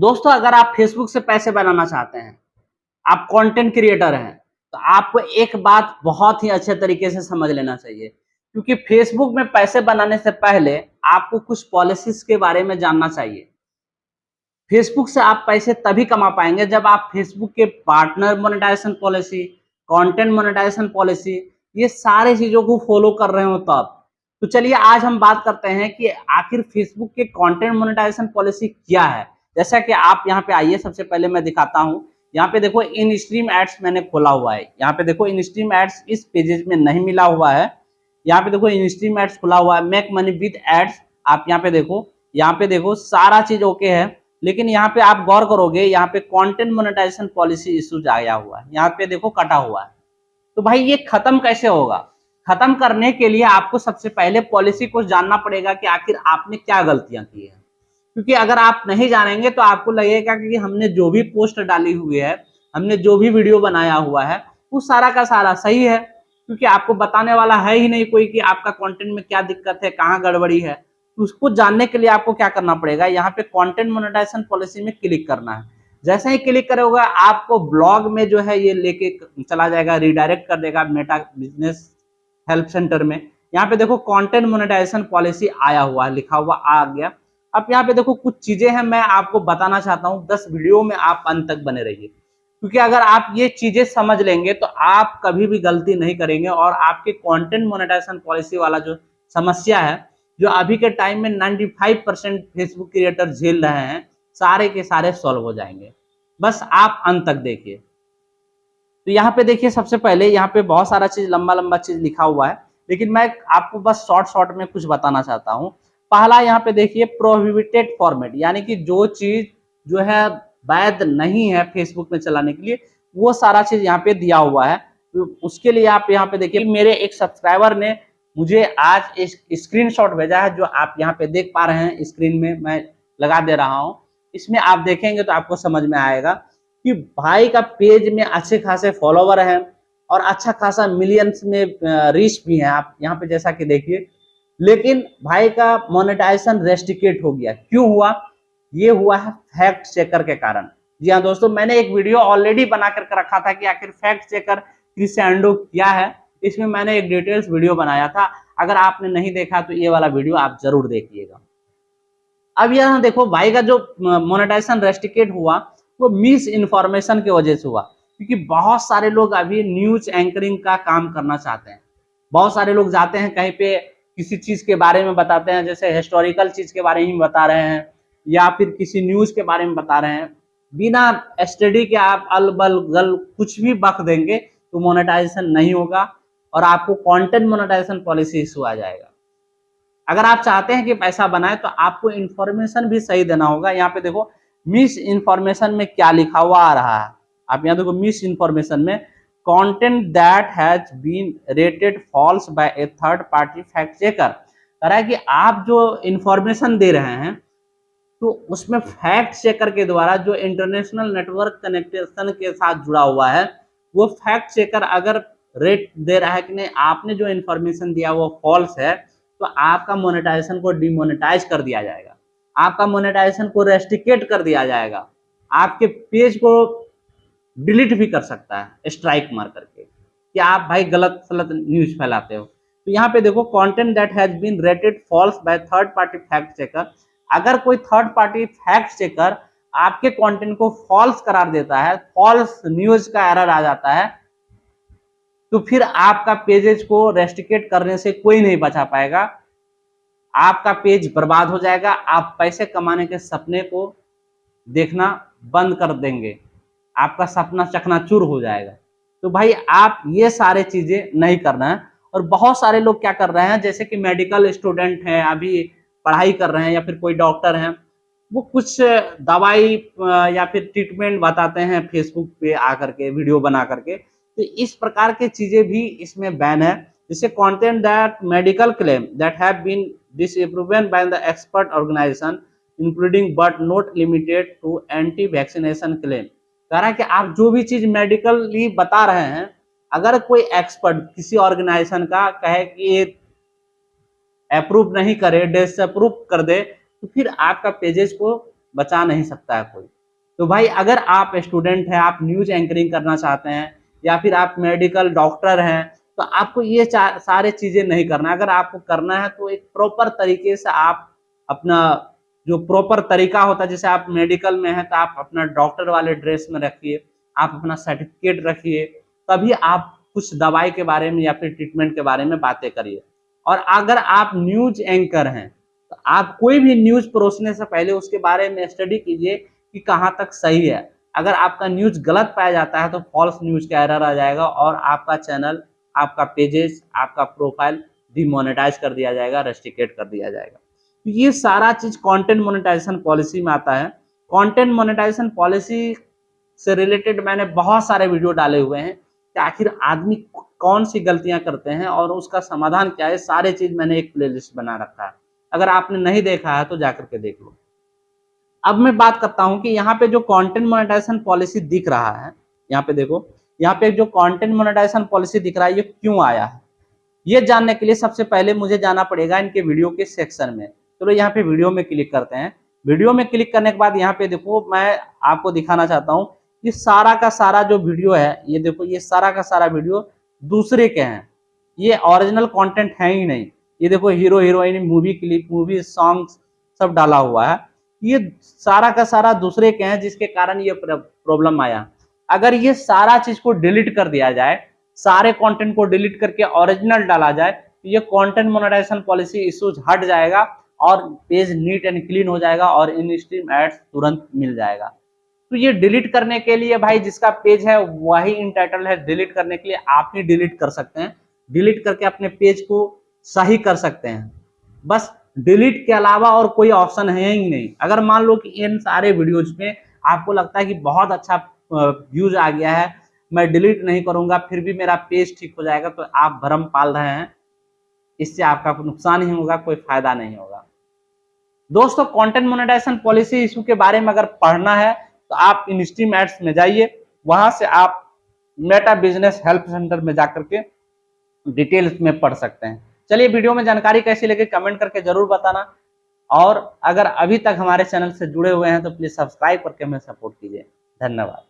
दोस्तों अगर आप फेसबुक से पैसे बनाना चाहते हैं, आप कंटेंट क्रिएटर हैं, तो आपको एक बात बहुत ही अच्छे तरीके से समझ लेना चाहिए, क्योंकि फेसबुक में पैसे बनाने से पहले आपको कुछ पॉलिसीज के बारे में जानना चाहिए। फेसबुक से आप पैसे तभी कमा पाएंगे जब आप फेसबुक के partner monetization policy, content monetization policy, ये सारी चीजों को फॉलो कर रहे हो तब। तो चलिए आज हम बात करते हैं कि आखिर फेसबुक के कंटेंट मोनेटाइजेशन पॉलिसी क्या है। जैसा कि आप यहाँ पे आइए, सबसे पहले मैं दिखाता हूँ। यहाँ पे देखो इन स्ट्रीम एड्स मैंने खोला हुआ है। यहाँ पे देखो इन स्ट्रीम एड्स इस पेजेज में नहीं मिला हुआ है। यहाँ पे देखो इन स्ट्रीम एड्स खुला हुआ है, मेक मनी विद एड्स। आप यहाँ पे देखो सारा चीज ओके है, लेकिन यहाँ पे आप गौर करोगे, यहाँ पे कंटेंट मोनेटाइजेशन पॉलिसी इश्यूज आया हुआ है, यहाँ पे देखो कटा हुआ है। तो भाई ये खत्म कैसे होगा? खत्म करने के लिए आपको सबसे पहले पॉलिसी को जानना पड़ेगा कि आखिर आपने क्या गलतियां की है। क्योंकि अगर आप नहीं जानेंगे तो आपको लगेगा कि हमने जो भी पोस्ट डाली हुई है, हमने जो भी वीडियो बनाया हुआ है, वो सारा का सारा सही है, क्योंकि आपको बताने वाला है ही नहीं कोई कि आपका कंटेंट में क्या दिक्कत है, कहाँ गड़बड़ी है। तो उसको जानने के लिए आपको क्या करना पड़ेगा, यहाँ पे कंटेंट मोनेटाइजेशन पॉलिसी में क्लिक करना है। जैसे ही क्लिक करोगे आपको ब्लॉग में जो है ये लेके चला जाएगा, रिडायरेक्ट कर देगा मेटा बिजनेस हेल्प सेंटर में। यहाँ पे देखो कंटेंट मोनेटाइजेशन पॉलिसी आया हुआ है, लिखा हुआ आ गया। अब यहाँ पे देखो कुछ चीजें हैं, मैं आपको बताना चाहता हूँ। 10 वीडियो में आप अंत तक बने रहिए, क्योंकि अगर आप ये चीजें समझ लेंगे तो आप कभी भी गलती नहीं करेंगे और आपके कंटेंट मोनेटाइजेशन पॉलिसी वाला जो समस्या है, जो अभी के टाइम में 95% फेसबुक क्रिएटर झेल रहे हैं, सारे के सारे सॉल्व हो जाएंगे। बस आप अंत तक देखिए। तो यहाँ पे देखिए, सबसे पहले यहाँ पे बहुत सारा चीज, लंबा लंबा चीज लिखा हुआ है, लेकिन मैं आपको बस शॉर्ट शॉर्ट में कुछ बताना चाहता हूँ। पहला यहाँ पे देखिए प्रोहिबिटेड फॉर्मेट, यानी कि जो चीज जो है वैध नहीं है फेसबुक में चलाने के लिए, वो सारा चीज यहाँ पे दिया हुआ है। तो उसके लिए आप यहाँ पे देखिए, मेरे एक सब्सक्राइबर ने मुझे आज एक स्क्रीनशॉट भेजा है, जो आप यहाँ पे देख पा रहे हैं, स्क्रीन में मैं लगा दे रहा हूँ। इसमें आप देखेंगे तो आपको समझ में आएगा कि भाई का पेज में अच्छे खासे फॉलोवर हैं और अच्छा खासा मिलियंस में रीच भी है। आप यहाँ पे जैसा कि देखिए, लेकिन भाई का मोनेटाइजेशन रेस्ट्रिकेट हो गया। क्यों हुआ? ये हुआ है फैक्ट चेकर के कारण। जी हाँ दोस्तों, मैंने एक वीडियो ऑलरेडी बना करके रखा था कि आखिर फैक्ट चेकर क्रिसेंडो क्या है। इसमें मैंने एक डिटेल्स वीडियो बनाया था, अगर आपने नहीं देखा तो ये वाला वीडियो आप जरूर देखिएगा। अब यहाँ देखो, भाई का जो मोनेटाइजेशन रेस्ट्रिकेट हुआ वो मिस इन्फॉर्मेशन की वजह से हुआ, क्योंकि बहुत सारे लोग अभी न्यूज एंकरिंग का काम करना चाहते हैं। बहुत सारे लोग जाते हैं कहीं पे, किसी चीज के बारे में बताते हैं, जैसे हिस्टोरिकल चीज के बारे में बता रहे हैं या फिर किसी न्यूज के बारे में बता रहे हैं, बिना स्टडी के आप अल बल गल कुछ भी बक देंगे तो मोनेटाइजेशन नहीं होगा और आपको कंटेंट मोनेटाइजेशन पॉलिसी इशू आ जाएगा। अगर आप चाहते हैं कि पैसा बनाए तो आपको इन्फॉर्मेशन भी सही देना होगा। यहाँ पे देखो मिस इन्फॉर्मेशन में क्या लिखा हुआ आ रहा है, आप यहाँ देखो मिस इन्फॉर्मेशन में, content that has been rated false by a third party fact checker. कह रहा है कि आप जो इन्फॉर्मेशन दे रहे हैं तो उसमें फैक्ट चेकर के द्वारा, जो इंटरनेशनल नेटवर्क कनेक्टेशन के साथ जुड़ा हुआ है, वो फैक्ट चेकर अगर रेट दे रहा है कि नहीं आपने जो इन्फॉर्मेशन दिया वो फॉल्स है, तो आपका मोनेटाइजेशन को डिमोनेटाइज कर दिया जाएगा, आपका मोनेटाइजेशन को रेस्ट्रिकेट कर दिया जाएगा, आपके पेज को डिलीट भी कर सकता है स्ट्राइक मार करके कि आप भाई गलत सलत न्यूज फैलाते हो। तो यहाँ पे देखो content that has been rated false by third party fact checker. अगर कोई थर्ड पार्टी फैक्ट चेकर आपके कंटेंट को फॉल्स करार देता है, फॉल्स न्यूज का एरर आ जाता है, तो फिर आपका पेजेज को रेस्ट्रिकेट करने से कोई नहीं बचा पाएगा, आपका पेज बर्बाद हो जाएगा, आप पैसे कमाने के सपने को देखना बंद कर देंगे, आपका सपना चकनाचूर हो जाएगा। तो भाई आप ये सारे चीजें नहीं करना है। और बहुत सारे लोग क्या कर रहे हैं, जैसे कि मेडिकल स्टूडेंट हैं, अभी पढ़ाई कर रहे हैं, या फिर कोई डॉक्टर हैं, वो कुछ दवाई या फिर ट्रीटमेंट बताते हैं फेसबुक पे आकर के वीडियो बना करके। तो इस प्रकार के चीजें भी इसमें बैन है। जैसे content that medical claim that have been disapproved by the expert organization including but not limited to anti vaccination claim. कह रहा है कि आप जो भी चीज मेडिकली बता रहे हैं, अगर कोई एक्सपर्ट किसी ऑर्गेनाइजेशन का कहे कि ये अप्रूव नहीं करे, डिसअप्रूव कर दे, तो फिर आपका पेजेस को बचा नहीं सकता है कोई। तो भाई अगर आप स्टूडेंट हैं, आप न्यूज़ एंकरिंग करना चाहते हैं या फिर आप मेडिकल डॉक्टर हैं, तो आपको ये सारे चीज़ें नहीं करना। अगर आपको करना है तो एक प्रॉपर तरीके से आप अपना जो प्रॉपर तरीका होता है, जैसे आप मेडिकल में हैं तो आप अपना डॉक्टर वाले ड्रेस में रखिए, आप अपना सर्टिफिकेट रखिए, तभी आप कुछ दवाई के बारे में या फिर ट्रीटमेंट के बारे में बातें करिए। और अगर आप न्यूज़ एंकर हैं तो आप कोई भी न्यूज़ परोसने से पहले उसके बारे में स्टडी कीजिए कि कहाँ तक सही है। अगर आपका न्यूज़ गलत पाया जाता है तो फॉल्स न्यूज़ का एरर आ जाएगा और आपका चैनल, आपका पेजेस, आपका प्रोफाइल डिमोनेटाइज कर दिया जाएगा, रेस्ट्रिक्टेड कर दिया जाएगा। तो ये सारा चीज़ कंटेंट मोनेटाइजेशन पॉलिसी में आता है। कंटेंट मोनेटाइजेशन पॉलिसी से रिलेटेड मैंने बहुत सारे वीडियो डाले हुए हैं कि आखिर आदमी कौन सी गलतियां करते हैं और उसका समाधान क्या है, सारे चीज़ मैंने एक प्लेलिस्ट बना रखा है। अगर आपने नहीं देखा है तो जाकर के देख लो। अब मैं बात करता हूं कि यहाँ पे जो कंटेंट मोनेटाइजेशन पॉलिसी दिख रहा है, यहाँ पे देखो, यहाँ पे जो कंटेंट मोनेटाइजेशन पॉलिसी दिख रहा है ये क्यों आया है, ये जानने के लिए सबसे पहले मुझे जाना पड़ेगा इनके वीडियो के सेक्शन में। चलो यहाँ पे वीडियो में क्लिक करते हैं। वीडियो में क्लिक करने के बाद यहाँ पे देखो, मैं आपको दिखाना चाहता हूँ ये सारा का सारा जो वीडियो है, ये देखो, ये सारा का सारा वीडियो दूसरे के हैं, ये ओरिजिनल कंटेंट है ही नहीं। ये देखो hero heroine, movie clip, movie songs सब डाला हुआ है, ये सारा का सारा दूसरे के हैं, जिसके कारण ये प्रॉब्लम आया। अगर ये सारा चीज को डिलीट कर दिया जाए, सारे कंटेंट को डिलीट करके ओरिजिनल डाला जाए, तो ये कंटेंट मोनेटाइजेशन पॉलिसी इश्यूज हट जाएगा और पेज नीट एंड क्लीन हो जाएगा और इन स्ट्रीम एड्स तुरंत मिल जाएगा। तो ये डिलीट करने के लिए भाई जिसका पेज है वही इंटाइटल है, डिलीट करने के लिए आप ही डिलीट कर सकते हैं। डिलीट करके अपने पेज को सही कर सकते हैं, बस डिलीट के अलावा और कोई ऑप्शन है ही नहीं। अगर मान लो कि इन सारे वीडियोज में आपको लगता है कि बहुत अच्छा व्यूज आ गया है, मैं डिलीट नहीं करूंगा फिर भी मेरा पेज ठीक हो जाएगा, तो आप भ्रम पाल रहे हैं। इससे आपका नुकसान ही होगा, कोई फायदा नहीं होगा। दोस्तों, कंटेंट मोनेटाइजेशन पॉलिसी इशू के बारे में अगर पढ़ना है तो आप इनस्ट्रीम एड्स में जाइए, वहां से आप मेटा बिजनेस हेल्प सेंटर में जाकर के डिटेल्स में पढ़ सकते हैं। चलिए, वीडियो में जानकारी कैसी लगी कमेंट करके जरूर बताना, और अगर अभी तक हमारे चैनल से जुड़े हुए हैं तो प्लीज सब्सक्राइब करके हमें सपोर्ट कीजिए। धन्यवाद।